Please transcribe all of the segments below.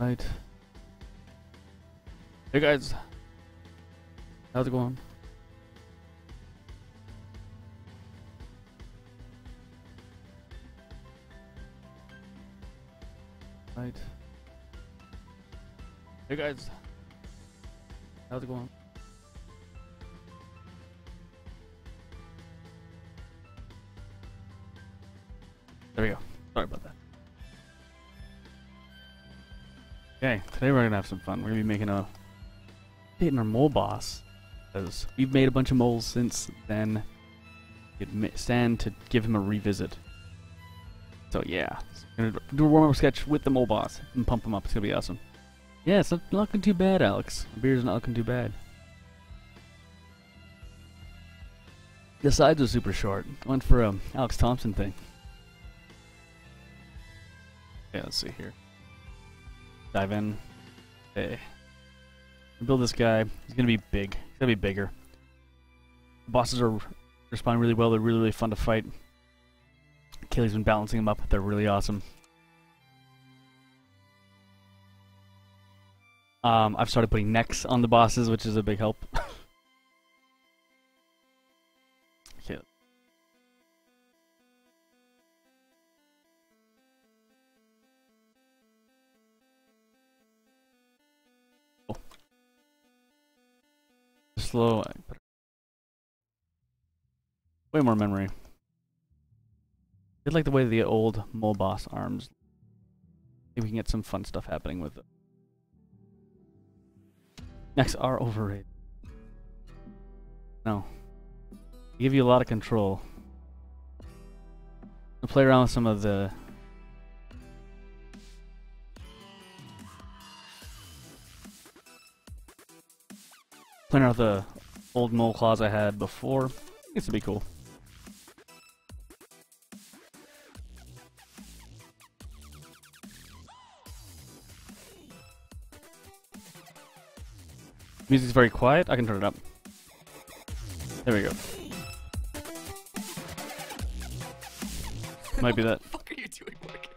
Right. Hey guys, how's it going? Right. Hey guys, how's it going? There we go. Sorry about that. Okay, today we're gonna have some fun. We're gonna be making a hitting our mole boss, because we've made a bunch of moles since then. It stand to give him a revisit. So yeah, we're gonna do a warm-up sketch with the mole boss and pump him up. It's gonna be awesome. Yeah, it's not looking too bad, Alex. The beard's not looking too bad. The sides are super short. I went for a Alex Thompson thing. Yeah, let's see here. Dive in. Okay. Build this guy. He's gonna be big. He's gonna be bigger. The bosses are responding really well. They're really, really fun to fight. Kaylee's been balancing them up. They're really awesome. I've started putting necks on the bosses, which is a big help. Okay. Oh. Slow. Way more memory. I did like the way the old mole boss arms. I think we can get some fun stuff happening with it. Necks are overrated. No. They give you a lot of control. I'll play around with some of the... Playing around with the old mole claws I had before. I think this would be cool. Music's very quiet. I can turn it up. There we go. Might be that. What the fuck are you doing, Morgan?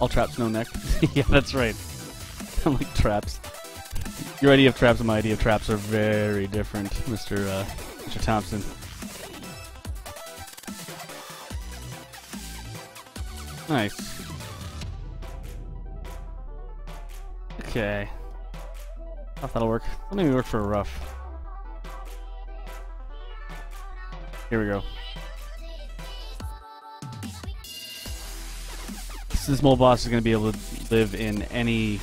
All traps, no neck. Yeah, that's right. I like traps. Your idea of traps and my idea of traps are very different, Mr. Thompson. Nice. Okay. Thought that'll work. Let me work for a rough. Here we go. This mole boss is going to be able to live in any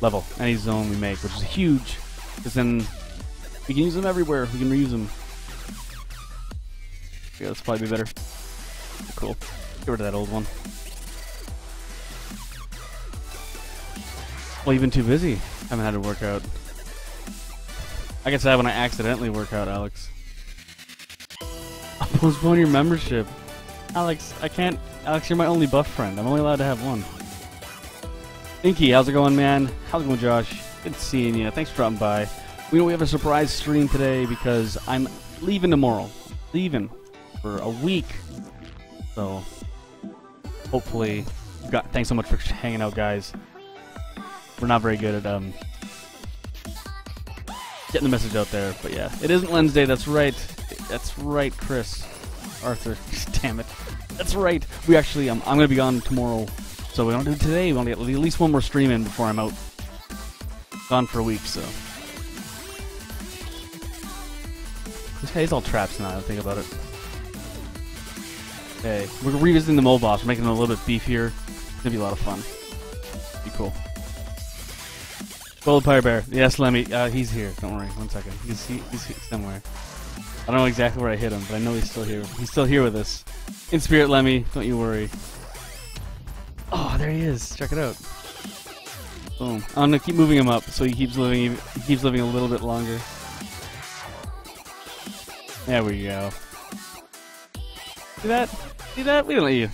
level, any zone we make, which is huge. Because then we can use them everywhere. We can reuse them. Okay, that's probably be better. Cool. Get rid of that old one. Well, you've been too busy. Haven't had a workout. I get sad when I accidentally work out, Alex. I'll postpone your membership. Alex, I can't. Alex, you're my only buff friend. I'm only allowed to have one. Inky, how's it going, man? How's it going, Josh? Good seeing you. Thanks for dropping by. We know we have a surprise stream today because I'm leaving tomorrow. Leaving for a week. So... hopefully, thanks so much for hanging out, guys. We're not very good at getting the message out there, but yeah, it isn't Wednesday. That's right. That's right, Chris, Arthur. Damn it. That's right. We actually, I'm gonna be gone tomorrow, so we don't do it today. We want to get at least one more stream in before I'm out. Gone for a week, so this guy's all traps now. I think about it. Okay, we're revisiting the mole boss. We're making it a little bit beefier. It's gonna be a lot of fun. Be cool. Gold Pyre Bear. Yes, Lemmy. He's here. Don't worry. 1 second. He's somewhere. I don't know exactly where I hit him, but I know he's still here. He's still here with us. In spirit, Lemmy. Don't you worry. Oh, there he is. Check it out. Boom. I'm gonna keep moving him up so he keeps living. He keeps living a little bit longer. There we go. See that? See that? We don't let you.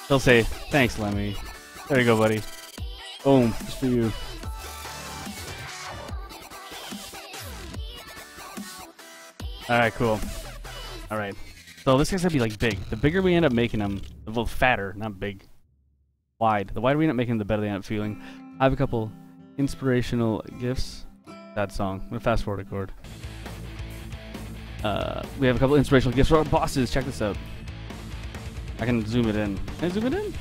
He'll say, thanks, Lemmy. There you go, buddy. Boom. Just for you. Alright, cool. Alright. So this guy's gonna be like big. The bigger we end up making him, a little fatter, not big. Wide. The wider we end up making him, the better they end up feeling. I have a couple inspirational gifts. That song. I'm gonna fast forward a chord. We have a couple inspirational gifts for our bosses. Check this out. I can zoom it in. Can I zoom it in?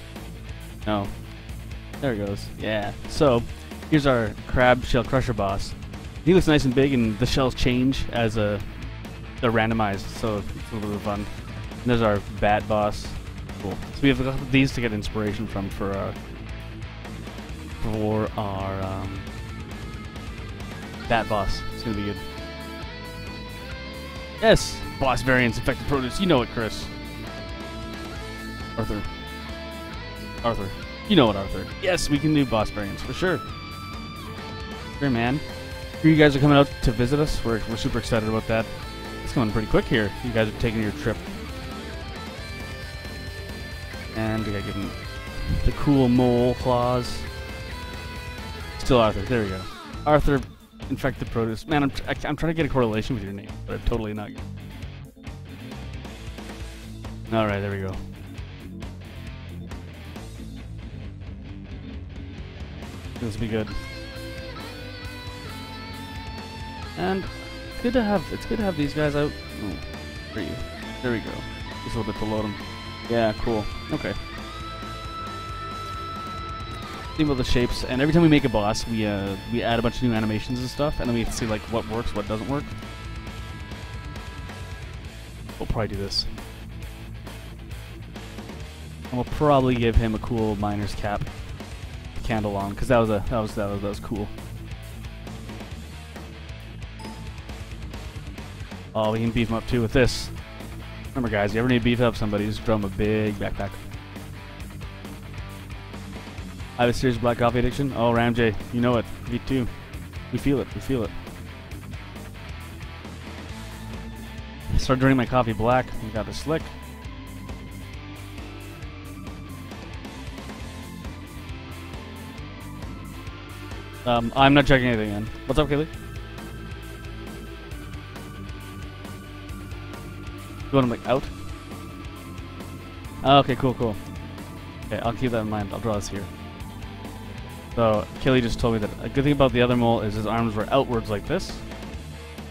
No. There it goes. Yeah. So, here's our crab shell crusher boss. He looks nice and big, and the shells change as they're randomized, so it's a little bit of fun. And there's our bat boss. Cool. So we have a couple of these to get inspiration from for our bat boss. It's gonna be good. Yes, boss variants, infected produce. You know it, Chris. Arthur. You know it, Arthur. Yes, we can do boss variants for sure. Sure, man. You guys are coming out to visit us. We're super excited about that. It's coming pretty quick here. You guys are taking your trip. And we gotta give him the cool mole claws. Still Arthur. There we go. Arthur, infected produce. Man, I'm trying to get a correlation with your name, but I'm totally not. All right, there we go. This will be good. And it's good to have these guys out. Oh, for you. There we go. Just a little bit below them. Yeah, cool. Okay. Think about the shapes, and every time we make a boss, we add a bunch of new animations and stuff, and then we see like what works, what doesn't work. We'll probably do this. And we'll probably give him a cool miner's cap, candle on, because that was cool. Oh, we can beef him up too with this. Remember, guys, you ever need to beef up somebody, just throw him a big backpack. I have a serious black coffee addiction. Oh, Ramjay, you know it. Me too. We feel it. We feel it. I started drinking my coffee black. We got it slick. I'm not checking anything in. What's up, Kaylee? You want him like out? Oh, okay, cool, cool. Okay, I'll keep that in mind. I'll draw this here. So, Kelly just told me that a good thing about the other mole is his arms were outwards like this.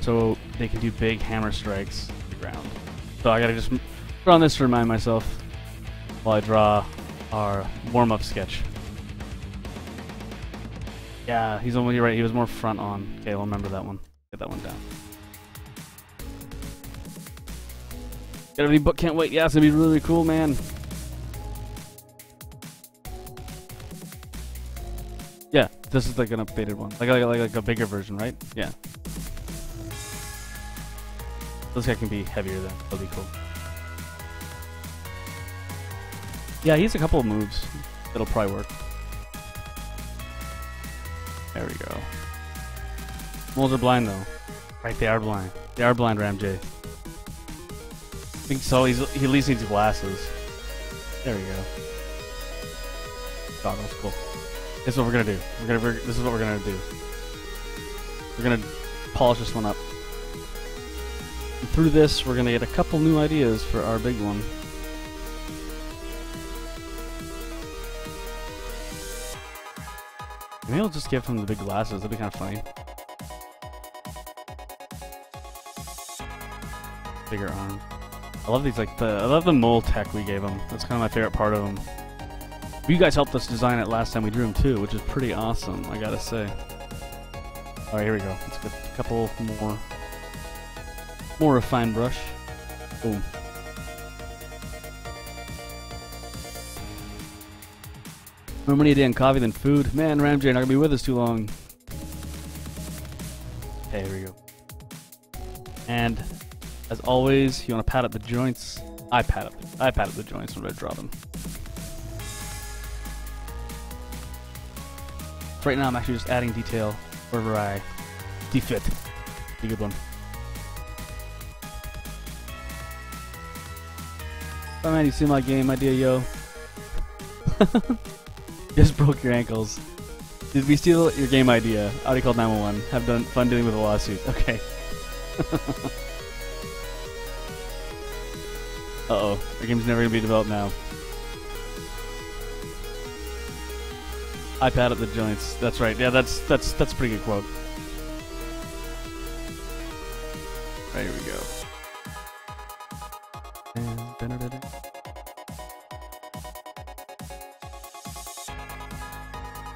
So, they can do big hammer strikes to the ground. So, I gotta just draw on this to remind myself while I draw our warm-up sketch. Yeah, he's only right. He was more front on. Okay, we'll remember that one. Get that one down. Got any book? Can't wait. Yeah, it's gonna be really cool, man. Yeah, this is like an updated one, like a bigger version, right? Yeah. This guy can be heavier then. That'll be cool. Yeah, he has a couple of moves that'll probably work. There we go. Moles are blind though. Right, they are blind. They are blind, Ramjay. I think so. He at least needs glasses. There we go. Goggles, cool. This is what we're gonna do. This is what we're gonna do. We're gonna polish this one up. And through this, we're gonna get a couple new ideas for our big one. Maybe I'll just give him the big glasses. That'd be kind of funny. Bigger arms. I love these, I love the mole tech we gave him. That's kind of my favorite part of him. You guys helped us design it last time we drew him too, which is pretty awesome, I gotta say. Alright, here we go. Let's get a couple more refined brush. Boom. More money a day on coffee than food. Man, Ramjay, not gonna be with us too long. Okay, here we go. And as always, you want to pad up the joints. I pad up the joints when I draw them. Right now, I'm actually just adding detail wherever I defit. Be a good one. Oh man, you see my game idea, yo? Just broke your ankles. Did we steal your game idea? Already called 911. Have done fun dealing with a lawsuit. Okay. Uh-oh. Our game's never gonna be developed now. iPad at the joints. That's right. Yeah, that's a pretty good quote. Right, here we go.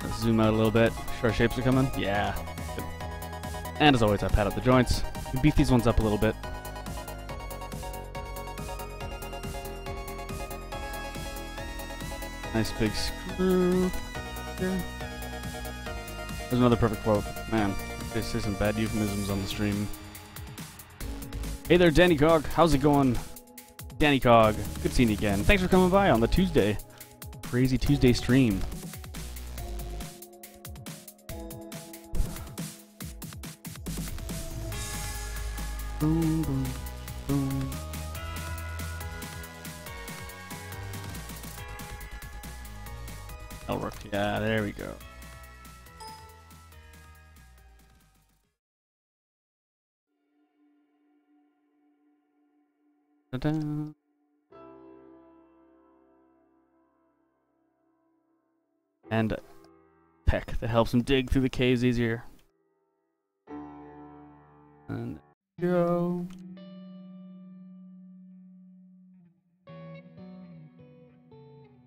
Let's zoom out a little bit. Sure, shapes are coming. Yeah. Good. And as always, I pad up the joints. We beef these ones up a little bit. Nice big screw. Here. There's another perfect quote. Man, they say some bad euphemisms on the stream. Hey there, Danny Cog. How's it going? Danny Cog. Good seeing you again. Thanks for coming by on the Tuesday. Crazy Tuesday stream. Boom, boom, boom. That'll work. Yeah, there we go. Ta-da. And tech that helps him dig through the caves easier. And go.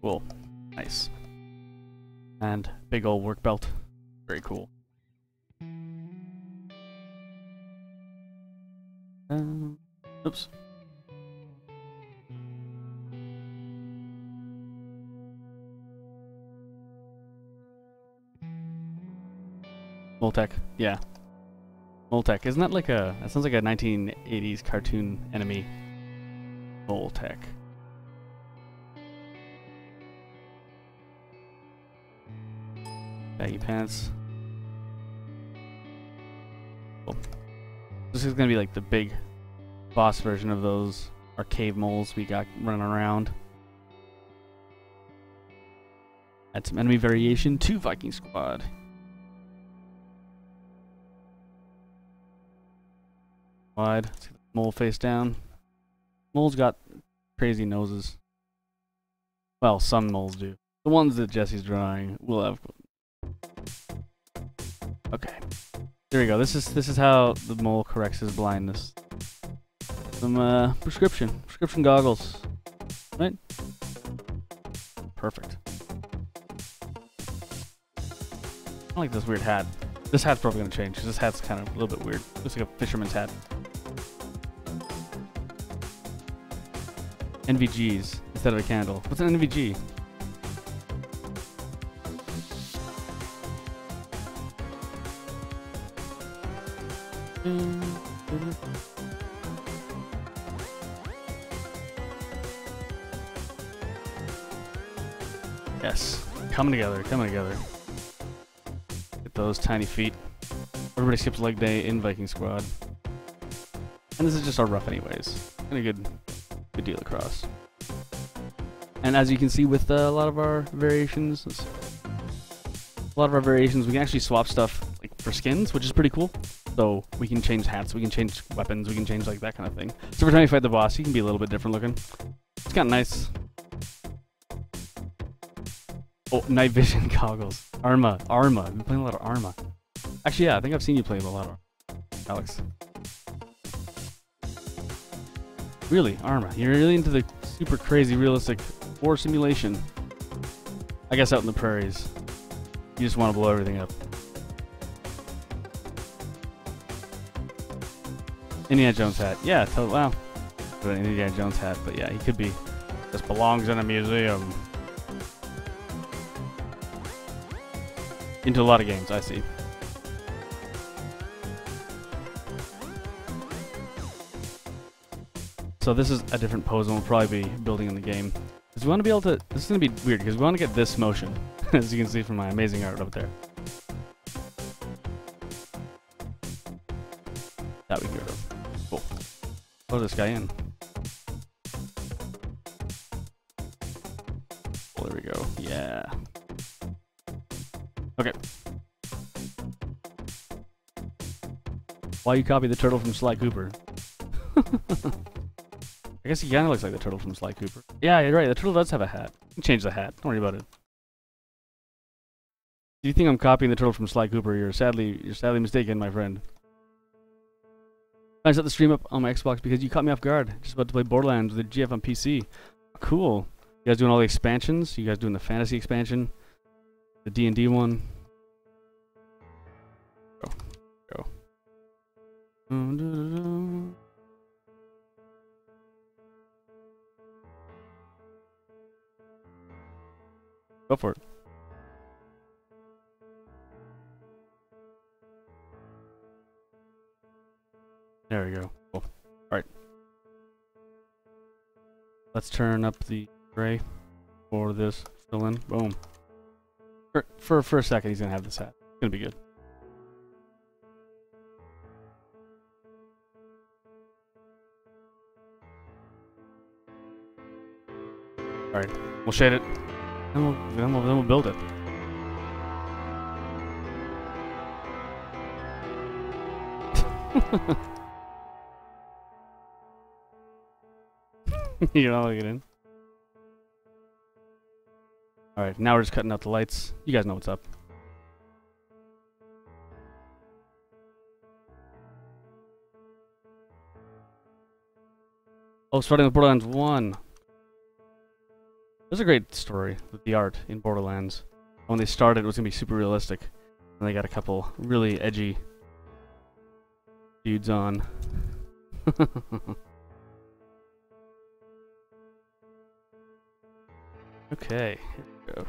Cool. Nice. And big old work belt. Very cool. Oops. Moltech, yeah. Moltech, isn't that like a... That sounds like a 1980s cartoon enemy. Moltech. Baggy pants. Cool. This is gonna be like the big boss version of those cave moles we got running around. Add some enemy variation to Viking Squad. Wide. Let's get the mole face down. Moles got crazy noses. Well, some moles do. The ones that Jesse's drawing will have. Okay. There we go. This is how the mole corrects his blindness. Some prescription goggles. Right? Perfect. I like this weird hat. This hat's probably gonna change because this hat's kind of a little bit weird. Looks like a fisherman's hat. NVGs instead of a candle. What's an NVG? Yes, coming together, coming together. Get those tiny feet. Everybody skips leg day in Viking Squad. And this is just our rough anyways. And a good deal across. And as you can see with a lot of our variations, we can actually swap stuff like for skins, which is pretty cool. So we can change hats, we can change weapons, we can change like that kind of thing. So every time you fight the boss, you can be a little bit different looking. It's kind of nice. Oh, night vision goggles. Arma. I've been playing a lot of Arma. Actually, yeah, I think I've seen you play a lot of Alex. Really, Arma. You're really into the super crazy realistic war simulation. I guess out in the prairies. You just want to blow everything up. Indiana Jones hat. Yeah, wow. An Indiana Jones hat, but yeah, he could be. This belongs in a museum. Into a lot of games, I see. So this is a different pose and we'll probably be building in the game. Because we want to be able to... This is going to be weird because we want to get this motion. As you can see from my amazing art up there. That we can get rid of. Cool. Put this guy in. Oh, there we go. Yeah. Okay. Why you copy the turtle from Sly Cooper? I guess he kind of looks like the turtle from Sly Cooper. Yeah, you're right. The turtle does have a hat. You can change the hat. Don't worry about it. Do you think I'm copying the turtle from Sly Cooper? You're sadly mistaken, my friend. I set the stream up on my Xbox because you caught me off guard. Just about to play Borderlands with the GF on PC. Cool. You guys doing all the expansions? You guys doing the fantasy expansion? The D&D one? Go. Go for it. There we go. Cool. Alright. Let's turn up the gray for this fill in. Boom. For a second, he's gonna have this hat. It's gonna be good. Alright, we'll shade it. Then we'll build it. You know, get in. Alright, now we're just cutting out the lights. You guys know what's up. Oh, starting with Borderlands 1. There's a great story with the art in Borderlands. When they started, it was going to be super realistic. And they got a couple really edgy dudes on. Okay, here we go.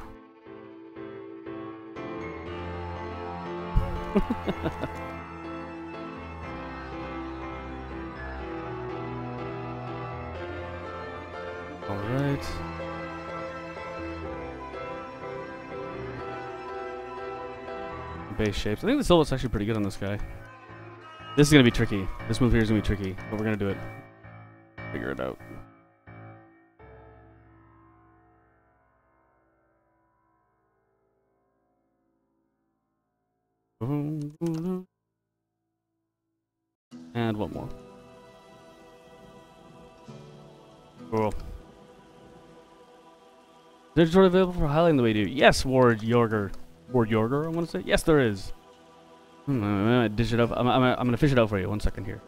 Alright. Base shapes. I think the silhouette's actually pretty good on this guy. This is gonna be tricky. This move here is gonna be tricky, but we're gonna do it. Figure it out. And one more. Cool. Is there a tutorial available for highlighting the way you do? Yes, Ward Yorger, I want to say. Yes, there is. I'm gonna dish it up. I'm gonna fish it out for you. 1 second here.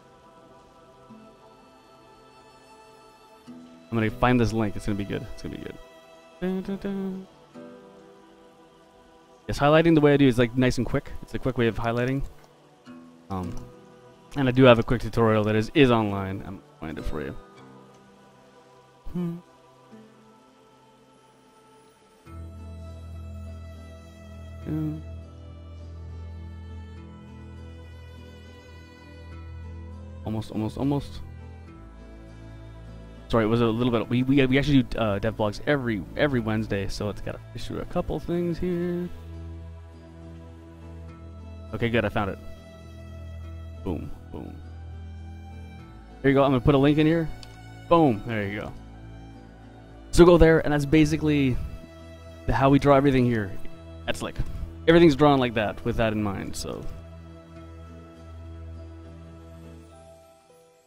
I'm gonna find this link. It's gonna be good. It's gonna be good. Dun, dun, dun. Yes, highlighting the way I do is like nice and quick. It's a quick way of highlighting. And I do have a quick tutorial that is online. I'm gonna find it for you. Almost. Sorry, it was a little bit. We actually do dev blogs every Wednesday, so it's got to fish through a couple things here. Okay, good. I found it. Boom, boom. There you go. I'm gonna put a link in here. Boom. There you go. So go there, and that's basically how we draw everything here. That's like everything's drawn like that with that in mind. So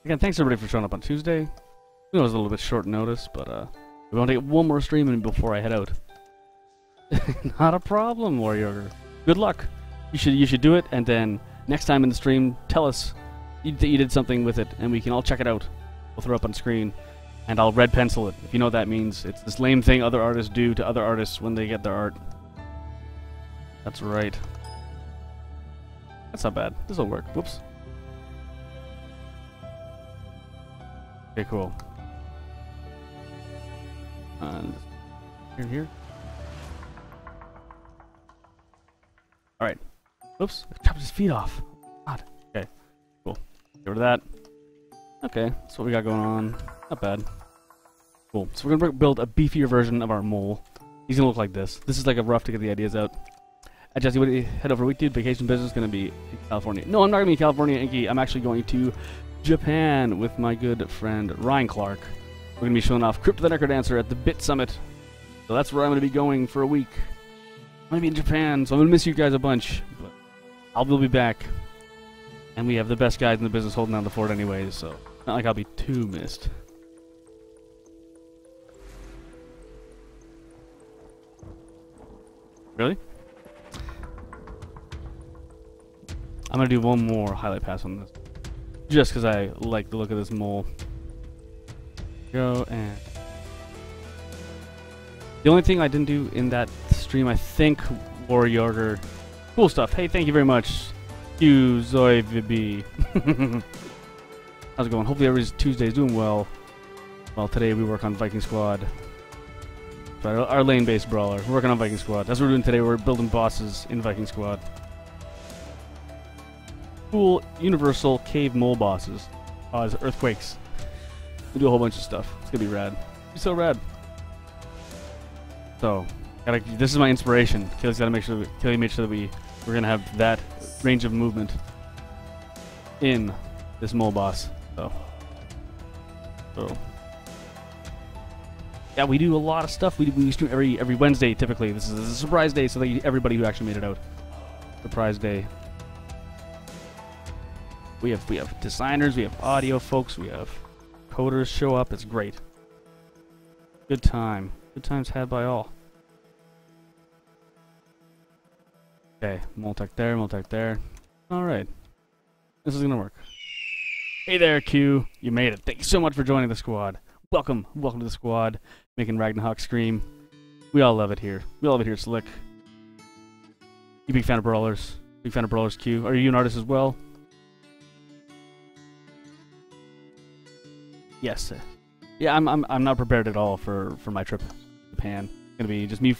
again, thanks everybody for showing up on Tuesday. I know it was a little bit short notice, but we want to get one more stream in before I head out. Not a problem, Warrior. Good luck. You should do it, and then next time in the stream, tell us that you did something with it, and we can all check it out. We'll throw it up on screen, and I'll red pencil it. If you know what that means, it's this lame thing other artists do to other artists when they get their art. That's right. That's not bad. This will work. Whoops. Okay, cool. And here. All right. Oops, I chopped his feet off. God. Okay, cool. Get rid of that. Okay, that's what we got going on. Not bad. Cool. So we're gonna build a beefier version of our mole. He's gonna look like this. This is like a rough to get the ideas out. Jesse, what do you head over a week, dude? Vacation business gonna be in California. No, I'm not gonna be in California, Inky. I'm actually going to Japan with my good friend Ryan Clark. We're gonna be showing off Crypt the Necrodancer at the Bit Summit. So that's where I'm gonna be going for a week. I'm gonna be in Japan, so I'm gonna miss you guys a bunch. But I will be back. And we have the best guys in the business holding down the fort anyways, so it's not like I'll be too missed. Really? I'm gonna do one more highlight pass on this. Just because I like the look of this mole. Go and... The only thing I didn't do in that stream, I think, Warrior. Cool stuff. Hey, thank you very much. You, Zoe VB. How's it going? Hopefully every Tuesday is doing well. Well, today we work on Viking Squad. Sorry, our lane-based brawler. We're working on Viking Squad. That's what we're doing today. We're building bosses in Viking Squad. Cool universal cave mole bosses. There's earthquakes. We do a whole bunch of stuff. It's gonna be rad. It's so rad. So, this is my inspiration. Kelly's gotta make sure that Kelly made sure that we're gonna have that range of movement in this mole boss. So yeah, we do a lot of stuff. We stream every Wednesday typically. This is a surprise day, so that everybody who actually made it out. Surprise day. We have designers, we have audio folks, we have coders show up. It's great. Good time. Good times had by all. Okay, Moltec there. Alright. This is gonna work. Hey there, Q. You made it. Thank you so much for joining the squad. Welcome to the squad. Making Ragnarok scream. We all love it here. We all love it here, Slick. You big fan of brawlers? Big fan of brawlers, Q. Are you an artist as well? Yes. Yeah, I'm not prepared at all for my trip to Japan. It's gonna be just me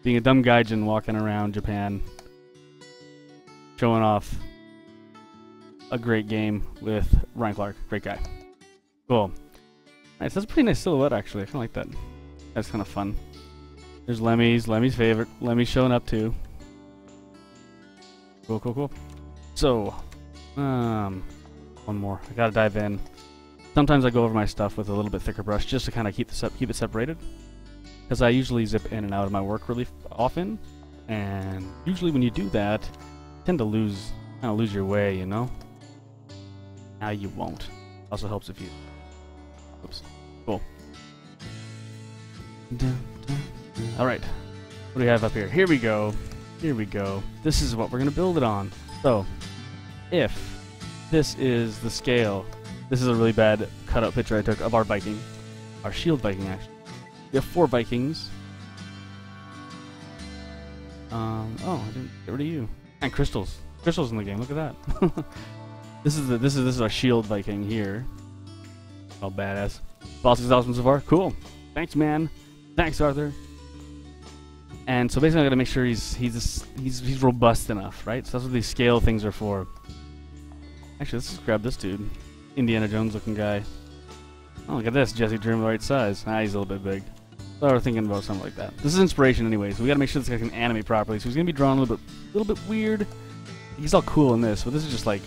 being a dumb gaijin walking around Japan, showing off a great game with Ryan Clark. Great guy. Cool. Nice. That's a pretty nice silhouette, actually. I kind of like that. That's kind of fun. There's Lemmy's favorite. Lemmy's showing up too. Cool. So, one more. I gotta dive in. Sometimes I go over my stuff with a little bit thicker brush just to kind of keep it separated, because I usually zip in and out of my work really often, and usually when you do that, you tend to kind of lose your way, you know. Now you won't. Also helps if you. Oops. Cool. All right. What do we have up here? Here we go. This is what we're gonna build it on. So, if this is the scale. This is a really bad cutout picture I took of our Viking. Our shield Viking, actually. We have 4 Vikings. Oh, I didn't get rid of you. And crystals. Crystals in the game, look at that. This is our shield Viking here. Oh, badass. Boss is awesome so far. Cool. Thanks, man. Thanks, Arthur. And so basically I gotta make sure he's robust enough, right? So that's what these scale things are for. Actually, let's just grab this dude. Indiana Jones looking guy. Oh, look at this. Jesse Dream the right size. Ah, he's a little bit big. So we're thinking about something like that. This is inspiration anyway, so we gotta make sure this guy can animate properly. So he's gonna be drawn a little bit weird. He's all cool in this, but this is just like,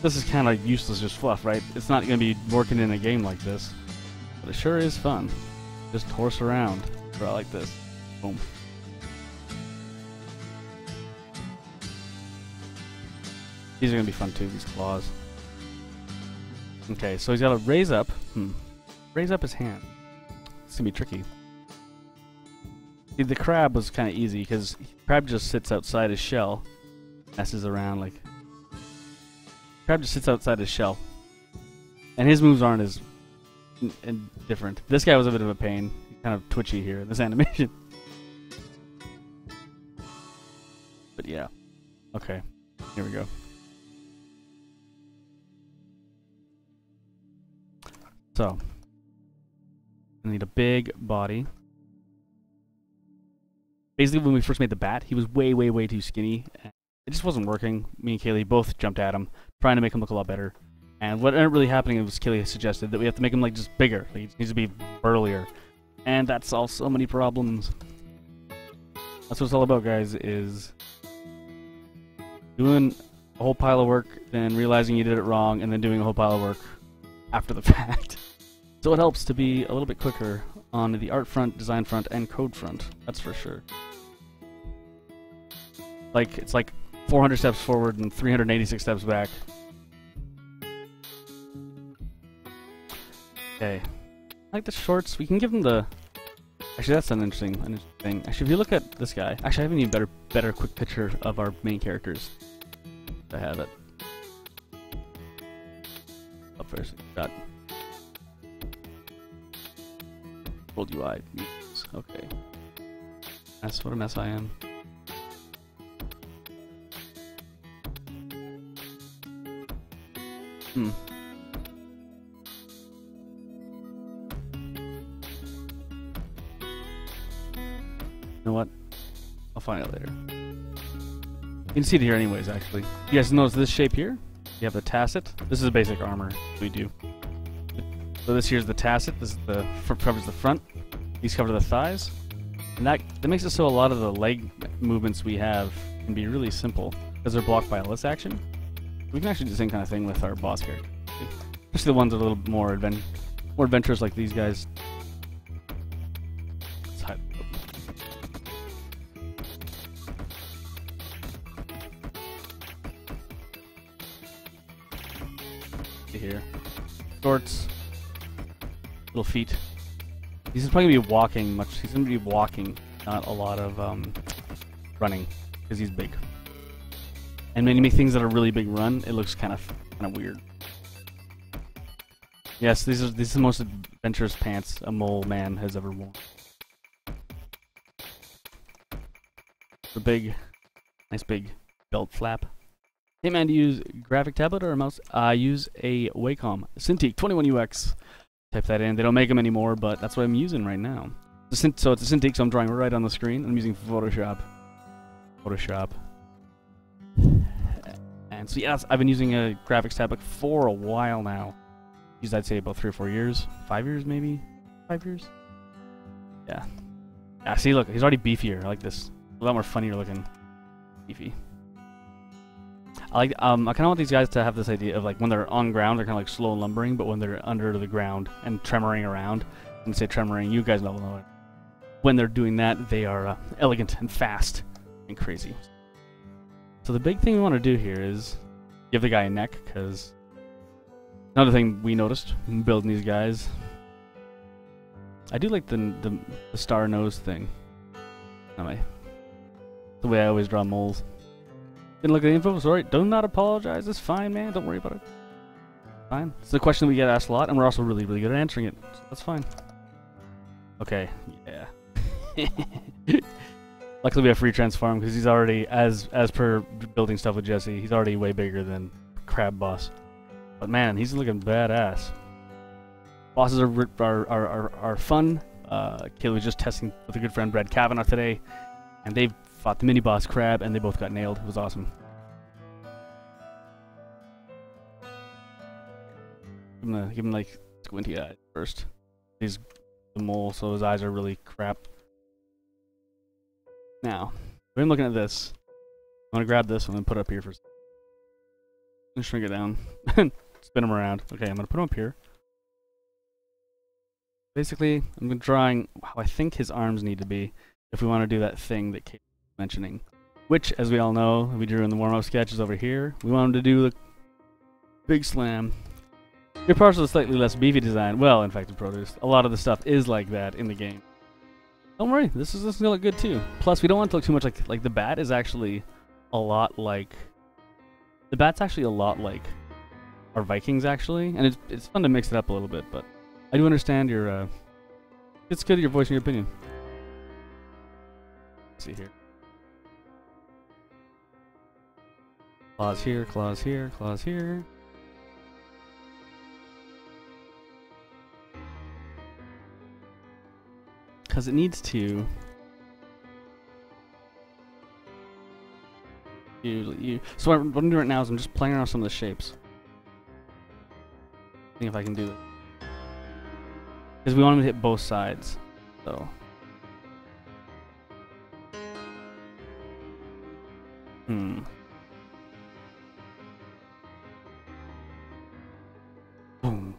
this is kind of useless, just fluff, right? It's not gonna be working in a game like this, but it sure is fun. Just horse around. Draw like this. Boom. These are gonna be fun too. These claws. Okay, so he's got to raise up. Raise up his hand. It's gonna be tricky. See, the crab was kind of easy because crab just sits outside his shell, messes around like. Crab just sits outside his shell, and his moves aren't as different. This guy was a bit of a pain, kind of twitchy here in this animation. But yeah, okay, here we go. So, I need a big body. Basically, when we first made the bat, he was way too skinny. It just wasn't working. Me and Kaylee both jumped at him, trying to make him look a lot better. And what ended up really happening was Kaylee suggested that we have to make him like just bigger. Like, he needs to be burlier. And that solves so many problems. That's what it's all about, guys, is doing a whole pile of work, then realizing you did it wrong, and then doing a whole pile of work after the fact. So it helps to be a little bit quicker on the art front, design front, and code front. That's for sure. Like, it's like 400 steps forward and 386 steps back. Okay. I like the shorts. We can give them the Actually, that's an interesting thing. Actually, if you look at this guy, actually, I have an even better quick picture of our main characters. I have it. Up first, got World UI. Okay. That's what a mess I am. Hmm. You know what? I'll find it later. You can see it here anyways, actually. You guys notice this shape here? You have the tacet. This is basic armor we do. So this here's the tacet. This is the covers the front. These cover the thighs. And that makes it so a lot of the leg movements we have can be really simple because they're blocked by a list action. We can actually do the same kind of thing with our boss character. Especially the ones that are a little more adventurous like these guys. Let's hide. See here. Shorts. Little feet. He's probably going to be walking much. He's going to be walking, not a lot of running, because he's big. And when you make things that are really big run, it looks kind of weird. Yes, these are the most adventurous pants a mole man has ever worn. The big, nice big belt flap. Hey man, do you use graphic tablet or a mouse? I use a Wacom Cintiq 21UX. Type that in. They don't make them anymore, but that's what I'm using right now. So it's a Cintiq, so I'm drawing right on the screen. I'm using Photoshop. And so yeah, I've been using a graphics tablet for a while now. Used, I'd say, about 3 or 4 years. 5 years, maybe? 5 years? Yeah. Yeah, see, look, he's already beefier. I like this. A lot more funnier looking. Beefy. I kind of want these guys to have this idea of, like, when they're on ground, they're kind of like slow lumbering, but when they're under the ground and tremoring around, when I say tremoring, you guys know it. When they're doing that, they are elegant and fast and crazy. So the big thing we want to do here is give the guy a neck, because another thing we noticed when building these guys, I do like the star nose thing. Anyway, the way I always draw moles. Didn't look at the info, sorry. Do not apologize. It's fine, man. Don't worry about it. Fine. It's a question we get asked a lot, and we're also really, really good at answering it. So that's fine. Okay. Yeah. Luckily, we have free transform because he's already, as per building stuff with Jesse, he's already way bigger than Crab Boss. But man, he's looking badass. Bosses are fun. Kayla was just testing with a good friend Brad Kavanaugh today, and they've fought the mini boss Crab, and they both got nailed. It was awesome. Give him like squinty eyes first. He's the mole, so his eyes are really crap. Now, we're looking at this. I'm gonna grab this and then put it up here first. I'm gonna shrink it down and spin him around. Okay, I'm gonna put him up here. Basically, I'm drawing how I think his arms need to be if we want to do that thing that Kate was mentioning. Which, as we all know, we drew in the warm-up sketches over here. We want him to do the big slam. Your parts of the slightly less beefy design. Well, in fact, produce. A lot of the stuff is like that in the game. Don't worry, this is gonna look good too. Plus, we don't want it to look too much like the bat is actually a lot like. The bat's actually a lot like our Vikings actually, and it's fun to mix it up a little bit. But I do understand your. It's good you're voicing your opinion. Let's see here. Claws here, claws here, claws here. Because it needs to. So what I'm doing right now is I'm just playing around with some of the shapes. See if I can do it. Because we want him to hit both sides. So. Boom,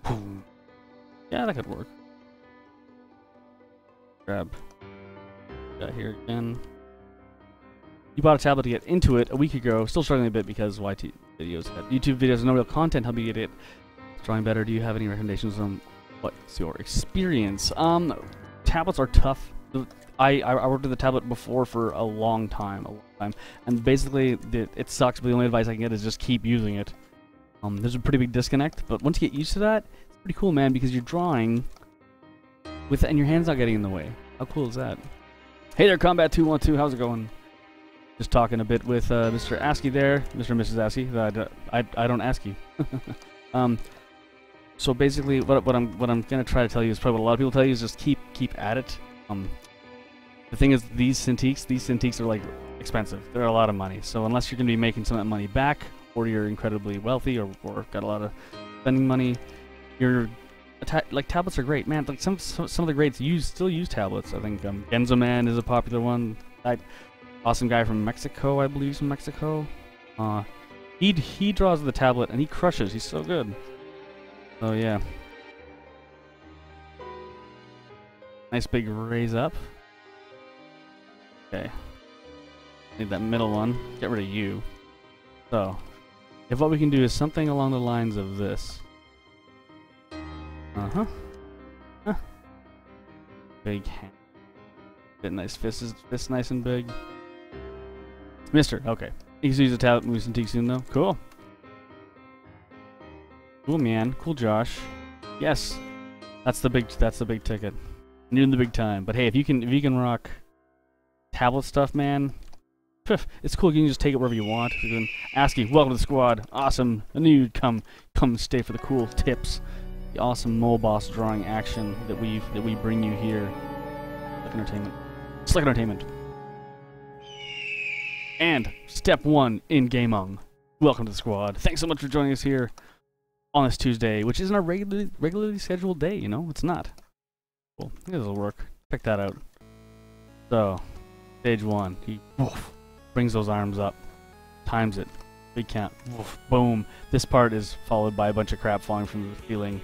boom. Yeah, that could work. Grab that here again. You bought a tablet to get into it a week ago. Still struggling a bit because YT videos have YouTube videos, no real content. Help you get it drawing better. Do you have any recommendations on what's your experience? Tablets are tough I worked with the tablet before for a long time, and basically it sucks. But the only advice I can get is just keep using it. There's a pretty big disconnect, but once you get used to that, it's pretty cool, man. Because you're drawing with and your hand's not getting in the way. How cool is that? Hey there, Combat 212. How's it going? Just talking a bit with Mr. ASCII there, Mr. and Mrs. ASCII. I don't ask you. So basically, what I'm gonna try to tell you is probably what a lot of people tell you is just keep at it. The thing is, these Cintiqs are like expensive. They're a lot of money. So unless you're gonna be making some of that money back, or you're incredibly wealthy, or got a lot of spending money, like tablets are great, man. Like some of the greats still use tablets. I think Genzo Man is a popular one. Awesome guy from Mexico, I believe, he's from Mexico. He draws the tablet and he crushes. He's so good. So yeah, nice big raise up. Okay, need that middle one. Get rid of you. So, if what we can do is something along the lines of this. Big hand. Bit nice fist nice and big. Mister, okay. You can use the tablet moves and Cintiq soon though. Cool. Cool, man. Cool, Josh. Yes, that's the big ticket. You're in the big time. But hey, if you can rock tablet stuff, man, it's cool. You can just take it wherever you want. ASCII, welcome to the squad. Awesome. I knew you'd come stay for the cool tips, the awesome Moboss drawing action that we bring you here. Like entertainment. It's like entertainment. And step 1 in Gamung. Welcome to the squad. Thanks so much for joining us here on this Tuesday, which isn't a regularly scheduled day, you know? It's not. Cool. I think this will work. Check that out. So, stage 1. He brings those arms up. Times it. Big count. Boom. This part is followed by a bunch of crap falling from the ceiling.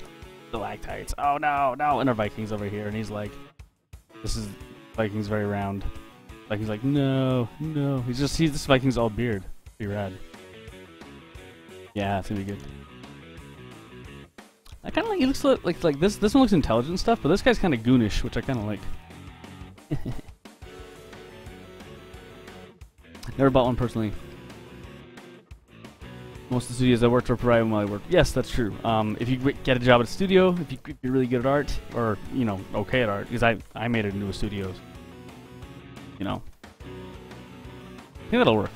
Stalactites. Oh no, no. And our Viking's over here, and he's like, Viking's very round. Viking's like, no, no. This Viking's all beard. Be rad. Yeah, it's gonna be good. I kind of like. He looks like this. This one looks intelligent and stuff, but this guy's kind of goonish, which I kind of like. Never bought one personally. Most of the studios I worked for provide them while I worked. Yes, that's true. If you get a job at a studio, if you're really good at art, or okay at art, because I made it into a studio. I think that'll work.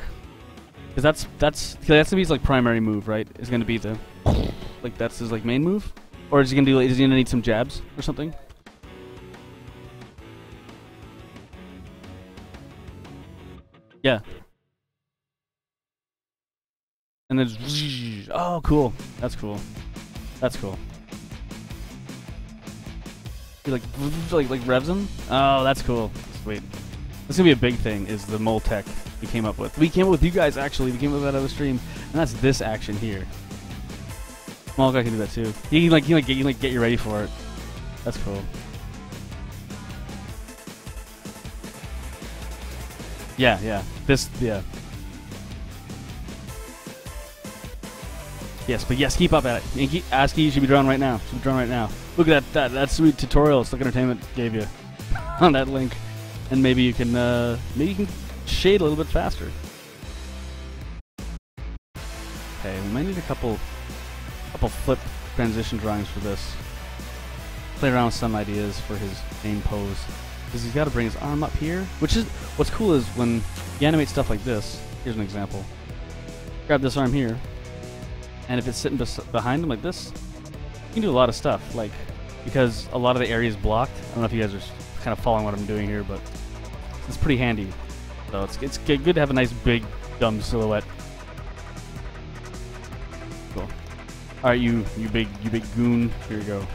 Because that's gonna be his primary move, right? Is gonna be the that's his main move, or is he gonna need some jabs or something? Yeah. And then oh, cool. That's cool. That's cool. He like revs him. Oh, that's cool. Sweet. This is gonna be a big thing. Is the mole tech we came up with? We came up with you guys actually. We came up with that other stream, and that's this action here. Small guy can do that too. He can get you ready for it. That's cool. Yeah, yeah. Yeah. Yes, but yes, keep up at it. ASCII, you should be drawing right now. Look at that sweet tutorial Slick Entertainment gave you on that link, and maybe you can shade a little bit faster. Okay, we might need a couple flip transition drawings for this. Play around with some ideas for his main pose, because he's got to bring his arm up here. Which is what's cool is when you animate stuff like this. Here's an example. Grab this arm here. And if it's sitting behind him like this, you can do a lot of stuff, because a lot of the area is blocked. I don't know if you guys are kind of following what I'm doing here, but it's pretty handy. So it's good to have a nice big dumb silhouette. Cool. All right, you big goon. Here you go.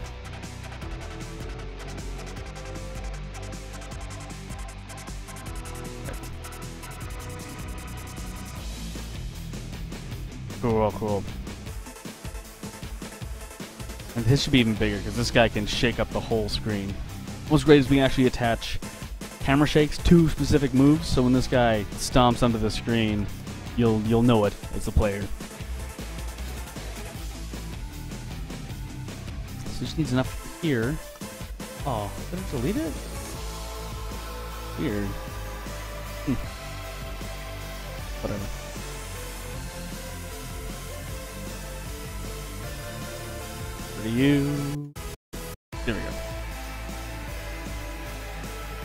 Cool. And this should be even bigger, because this guy can shake up the whole screen. What's great is we can actually attach camera shakes to specific moves, so when this guy stomps onto the screen, you'll know it as the player. So just needs enough here. Oh, did I delete it? Weird. Whatever. For you. There we go.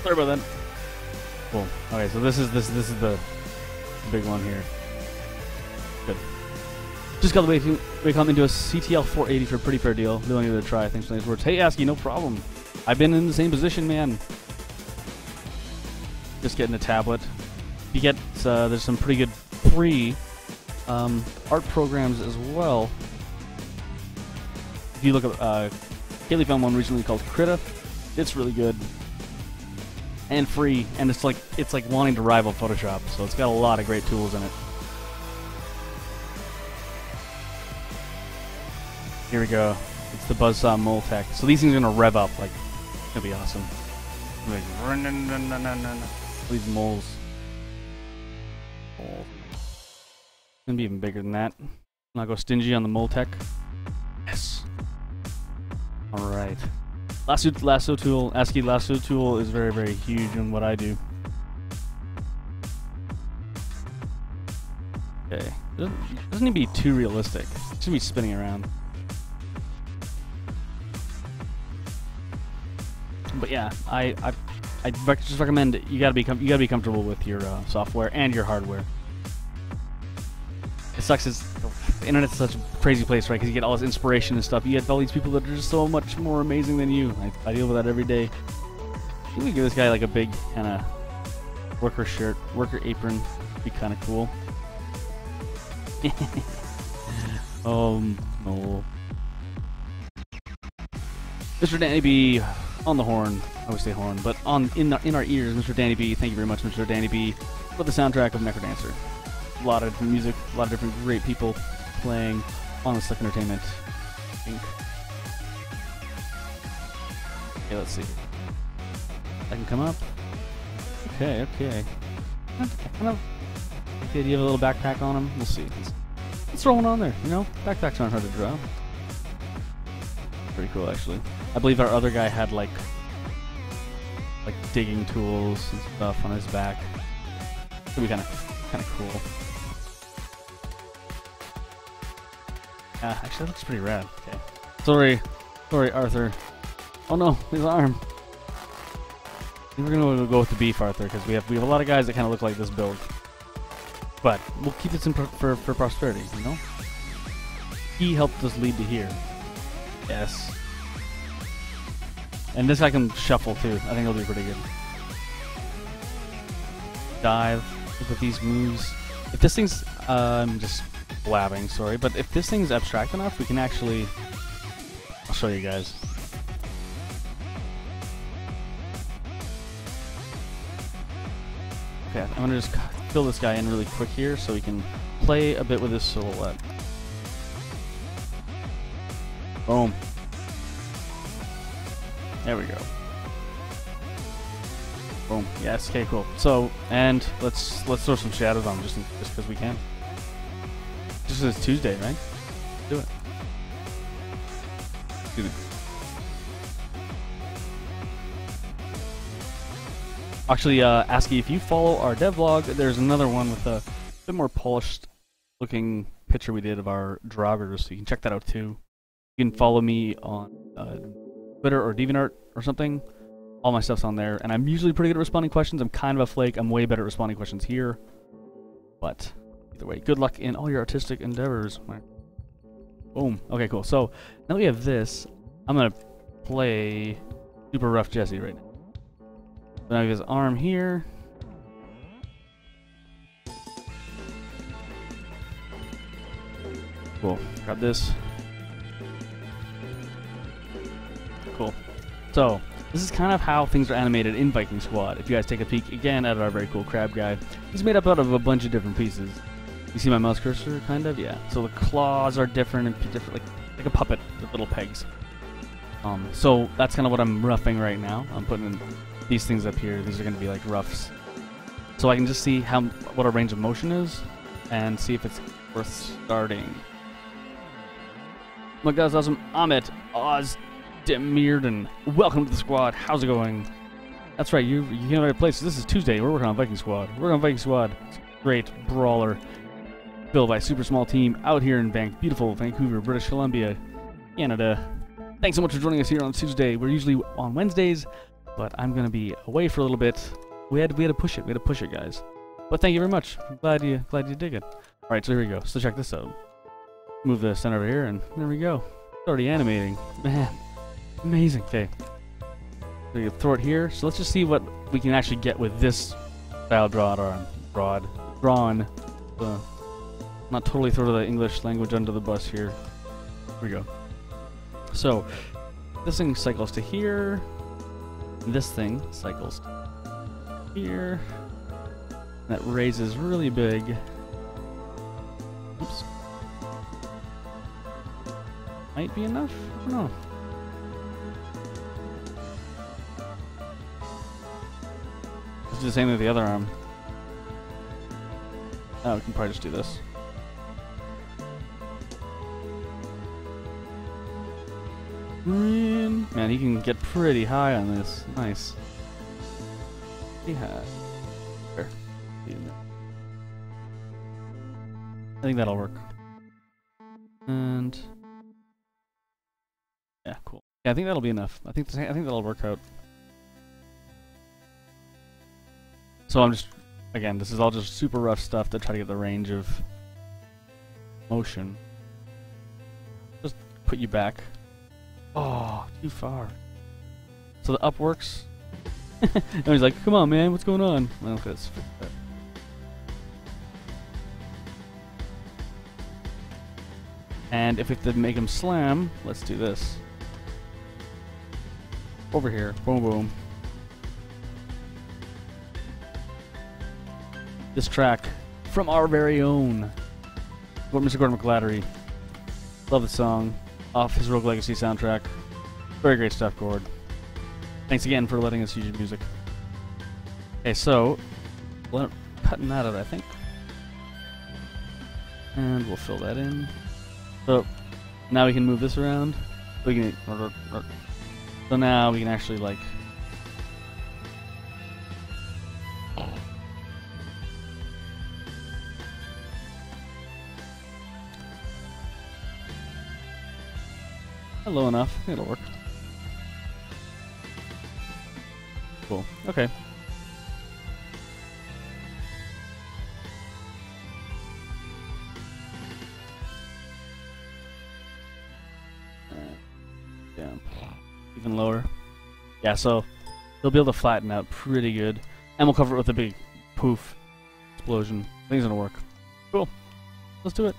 Sorry about that. Cool. Okay, so this is the big one here. Good. Just got the Wacom into a CTL 480 for a pretty fair deal. Really give it a try. Thanks for those words. Hey, ASCII, no problem. I've been in the same position, man. Just getting a tablet. You get there's some pretty good free art programs as well. If you look at Kaylee found one recently called Krita. It's really good and free, and it's like wanting to rival Photoshop. So it's got a lot of great tools in it. Here we go. It's the Buzzsaw Moltech. So these things are gonna rev up, like it's gonna be awesome. Like, these moles. Gonna be even bigger than that. Not go stingy on the Moltech. Yes. All right. Lasso tool. ASCII lasso tool is very, very huge in what I do. Okay. Doesn't need to be too realistic. It should be spinning around. But yeah, I just recommend you gotta be comfortable with your software and your hardware. It sucks. The internet's such a crazy place, right? Because you get all this inspiration and stuff. You get all these people that are just so much more amazing than you. I deal with that every day. I think we give this guy like a big kind of worker shirt, worker apron. Be kind of cool. No. Mr. Danny B on the horn. I always say horn, but in our ears, Mr. Danny B. Thank you very much, Mr. Danny B. for the soundtrack of Necrodancer. A lot of different music, a lot of different great people playing on the Slick Entertainment Inc. Okay, let's see. I can come up. Okay. Kind of like the idea of a little backpack on him. We'll see. Let's throw one on there, you know? Backpacks aren't hard to draw. Pretty cool, actually. I believe our other guy had like digging tools and stuff on his back. It'd be kind of cool. Actually, that looks pretty rad. Okay. Sorry, Arthur. Oh no, his arm. We're gonna go with the beef, Arthur, because we have a lot of guys that kind of look like this build. But we'll keep this in for prosperity, you know. He helped us lead to here. Yes. And this guy can shuffle too. I think it'll be pretty good. Dive. Look at these moves. If this thing's, I'm just blabbing, sorry, but if this thing's abstract enough, we can actually. I'll show you guys. Okay, I'm gonna just fill this guy in really quick here so we can play a bit with his silhouette. Boom. There we go. Boom. Yes. Okay. Cool. So, and let's throw some shadows on him just because we can. Just 'cause it's Tuesday, right? Do it. Do it. Actually, ASCII, if you follow our devlog, there's another one with a bit more polished looking picture we did of our draugrs, so you can check that out too. You can follow me on Twitter or DeviantArt or something. All my stuff's on there, and I'm usually pretty good at responding questions. I'm kind of a flake. I'm way better at responding questions here. But either way, good luck in all your artistic endeavors. Boom. Okay, cool. So now we have this. I'm gonna play Super Rough Jesse right now. So now we have his arm here. Cool. Grab this. Cool. So this is kind of how things are animated in Viking Squad. If you guys take a peek again at our very cool crab guy, he's made up out of a bunch of different pieces. You see my mouse cursor, kind of? Yeah. So the claws are different and different, like a puppet with little pegs. So that's kind of what I'm roughing right now. I'm putting these things up here. These are going to be like roughs. So I can just see what our range of motion is and see if it's worth starting. My guys, awesome. Amit Ozdemirden. Welcome to the squad. How's it going? That's right, you came to the right place. This is Tuesday. We're working on Viking Squad. We're on Viking Squad. It's a great brawler built by a super small team out here in beautiful Vancouver, British Columbia, Canada. Thanks so much for joining us here on Tuesday. We're usually on Wednesdays, but I'm gonna be away for a little bit. We had to push it. We had to push it, guys. But thank you very much. I'm glad you dig it. All right, so here we go. So check this out. Move the center over here, and there we go. It's already animating. Man, amazing. Okay. So you throw it here. So let's just see what we can actually get with this style drawn. Not totally throw the English language under the bus here. Here we go. So this thing cycles to here. This thing cycles to here. That raises really big. Oops. Might be enough? I don't know. Let's do the same with the other arm. Oh, we can probably just do this. Man, he can get pretty high on this. Nice. Pretty high. There. I think that'll work. And yeah, cool. Yeah, I think that'll be enough. I think that'll work out. So I'm just, again, this is all just super rough stuff to try to get the range of motion. Just put you back. Oh, too far. So the up works. And he's like, come on, man, what's going on? Well, okay, let's fix that. And if we have to make him slam, let's do this. Over here. Boom, boom. This track from our very own Mr. Gordon McGlattery. Love the song. Off his Rogue Legacy soundtrack. Very great stuff, Gord. Thanks again for letting us use your music. Okay, so cutting that out, I think. And we'll fill that in. So now we can move this around. We can. So now we can actually like. Low enough. It'll work. Cool. Okay. Down. Even lower. Yeah, so they'll be able to flatten out pretty good. And we'll cover it with a big poof explosion. I think it's gonna work. Cool. Let's do it.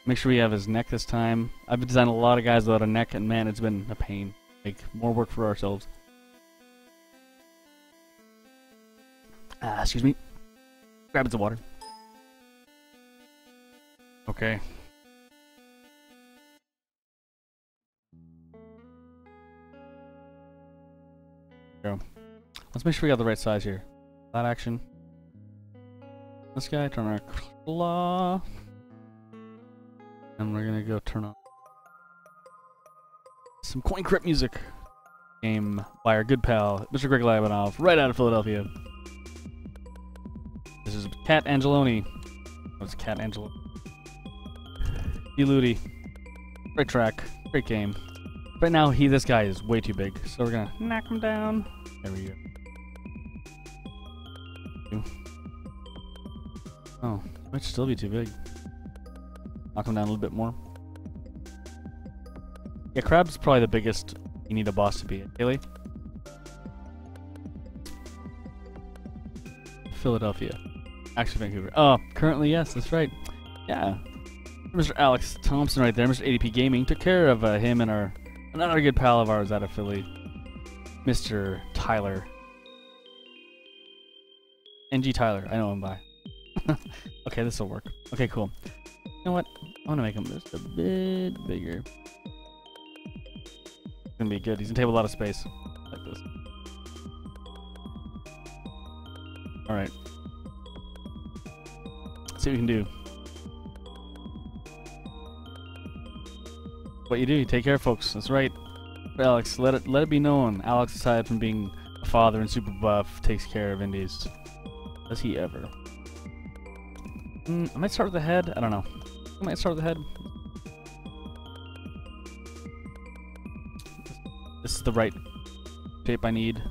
Make sure we have his neck this time. I've designed a lot of guys without a neck, and man, it's been a pain. Make more work for ourselves. Excuse me. Grab some water. Okay. Go. Let's make sure we got the right size here. That action. This guy, turn our claw. And we're gonna go turn on some coin crip music. Game by our good pal, Mr. Greg Labanov, right out of Philadelphia. This is Cat Angeloni. What's Cat Angeloni? Eludi. Great track, great game. Right now, this guy is way too big, so we're gonna knock him down. There we go. Oh, might still be too big. Knock him down a little bit more. Yeah, Crab's probably the biggest you need a boss to be. Haley? Philadelphia. Actually, Vancouver. Oh, currently, yes, that's right. Yeah. Mr. Alex Thompson right there, Mr. ADP Gaming, took care of him and another good pal of ours out of Philly, Mr. Tyler. NG Tyler, I know him by. Okay, this will work. Okay, cool. You know what? I want to make him just a bit bigger. It's gonna be good. He's gonna take a lot of space. Like this. Alright. Let's see what we can do. What you do, you take care, folks. That's right. Alex, let it be known. Alex, aside from being a father and super buff, takes care of indies. Does he ever? I might start with the head. I don't know. I might start with the head. This is the right shape I need.